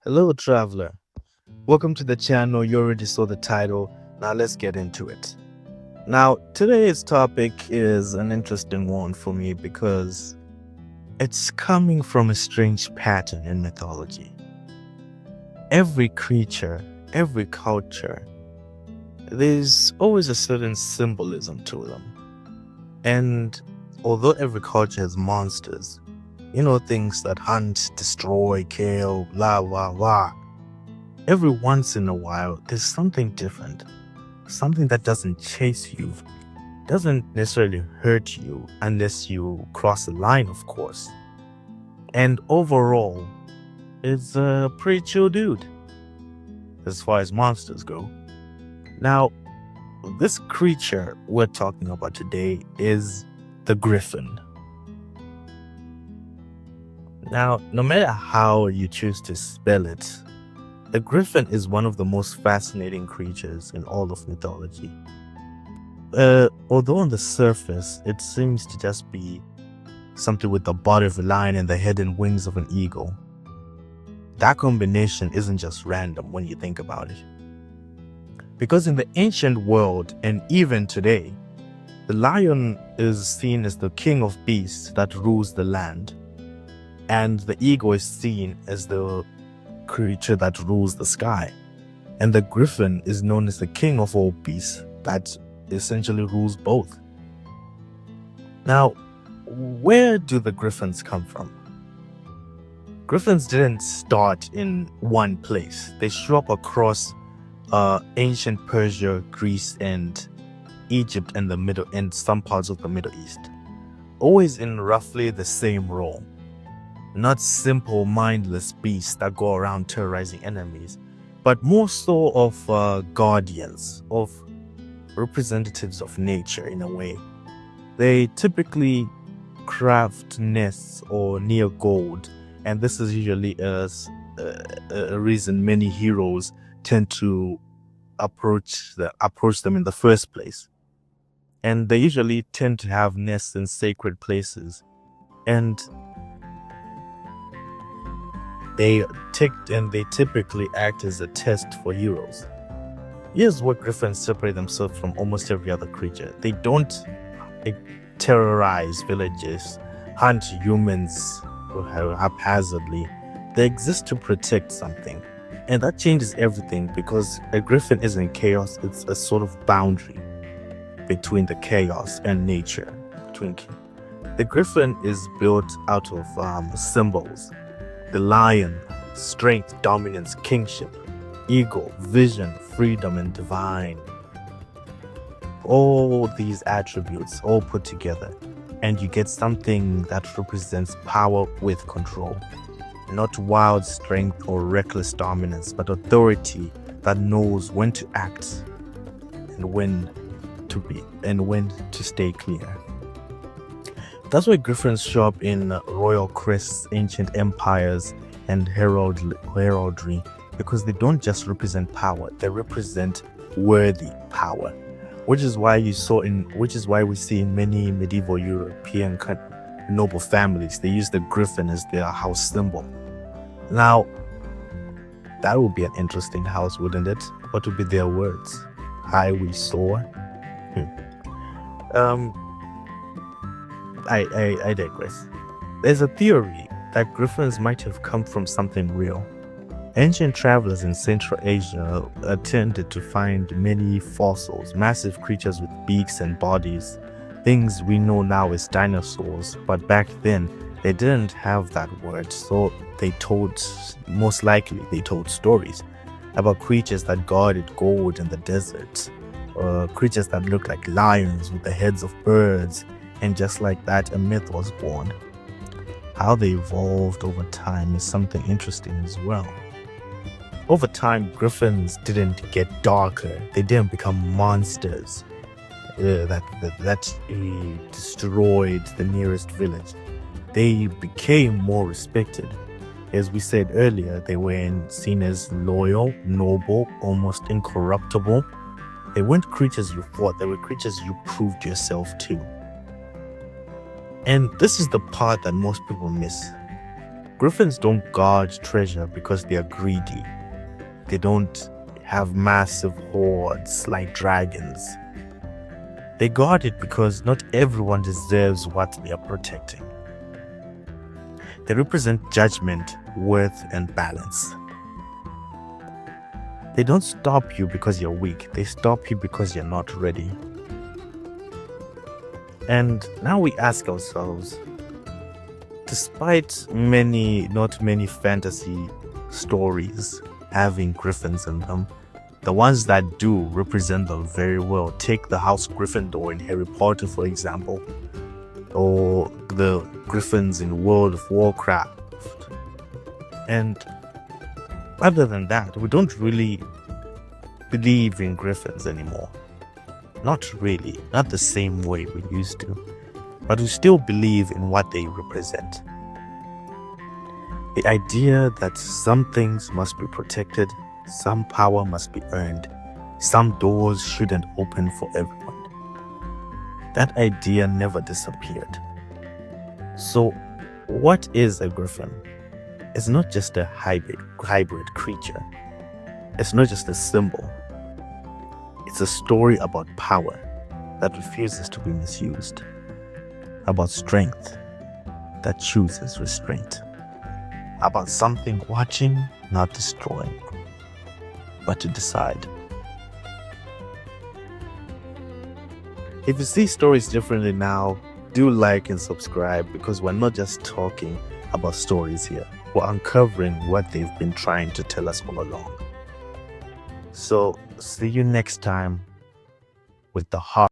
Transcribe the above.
Hello, traveler. Welcome to the channel. You already saw the title. Now, let's get into it. Now, today's topic is an interesting one for me because it's coming from a strange pattern in mythology. Every creature, every culture, there's always a certain symbolism to them. And although every culture has monsters, things that hunt, destroy, kill, blah, blah, blah. Every once in a while, there's something different, something that doesn't chase you, doesn't necessarily hurt you unless you cross a line, of course. And overall, it's a pretty chill dude as far as monsters go. Now, this creature we're talking about today is the griffin. Now, no matter how you choose to spell it, the griffin is one of the most fascinating creatures in all of mythology. Although on the surface, it seems to just be something with the body of a lion and the head and wings of an eagle. That combination isn't just random when you think about it. Because in the ancient world, and even today, the lion is seen as the king of beasts that rules the land, and the eagle is seen as the creature that rules the sky, and the griffin is known as the king of all beasts that essentially rules both. Now, where do the griffins come from? Griffins didn't start in one place. They show up across ancient Persia, Greece, and Egypt, and some parts of the Middle East, always in roughly the same role. Not simple, mindless beasts that go around terrorizing enemies, but more so of guardians, of representatives of nature in a way. They typically craft nests or near gold, and this is usually a reason many heroes tend to approach them in the first place. And they usually tend to have nests in sacred places, and they typically act as a test for heroes. Here's what griffins separate themselves from almost every other creature. They don't terrorize villages, hunt humans haphazardly. They exist to protect something. And that changes everything because a griffin isn't chaos, it's a sort of boundary between the chaos and nature. The griffin is built out of symbols. The lion, strength, dominance, kingship. Eagle, vision, freedom, and divine. All these attributes all put together, and you get something that represents power with control. Not wild strength or reckless dominance, but authority that knows when to act and when to stay clear. That's why griffins show up in royal crests, ancient empires, and heraldry, because they don't just represent power, they represent worthy power. Which is why we see in many medieval European noble families, they use the griffin as their house symbol. Now, that would be an interesting house, wouldn't it? What would be their words? High we soar. I digress. There's a theory that griffins might have come from something real. Ancient travelers in Central Asia attempted to find many fossils, massive creatures with beaks and bodies, things we know now as dinosaurs, but back then they didn't have that word, so most likely they told stories about creatures that guarded gold in the desert, creatures that looked like lions with the heads of birds, and just like that, a myth was born. How they evolved over time is something interesting as well. Over time, griffins didn't get darker. They didn't become monsters that destroyed the nearest village. They became more respected. As we said earlier, they were seen as loyal, noble, almost incorruptible. They weren't creatures you fought, they were creatures you proved yourself to. And this is the part that most people miss. Griffins don't guard treasure because they are greedy. They don't have massive hordes like dragons. They guard it because not everyone deserves what they are protecting. They represent judgment, worth, and balance. They don't stop you because you're weak. They stop you because you're not ready. And now we ask ourselves, despite not many fantasy stories having griffins in them, the ones that do represent them very well. Take the House Gryffindor in Harry Potter, for example, or the griffins in World of Warcraft. And other than that, we don't really believe in griffins anymore. Not really, not the same way we used to, but we still believe in what they represent. The idea that some things must be protected, some power must be earned, some doors shouldn't open for everyone. That idea never disappeared. So, what is a griffin? It's not just a hybrid creature. It's not just a symbol. It's a story about power that refuses to be misused, about strength that chooses restraint, about something watching, not destroying, but to decide. If you see stories differently now, do like and subscribe, because we're not just talking about stories here. We're uncovering what they've been trying to tell us all along. So, see you next time with the heart.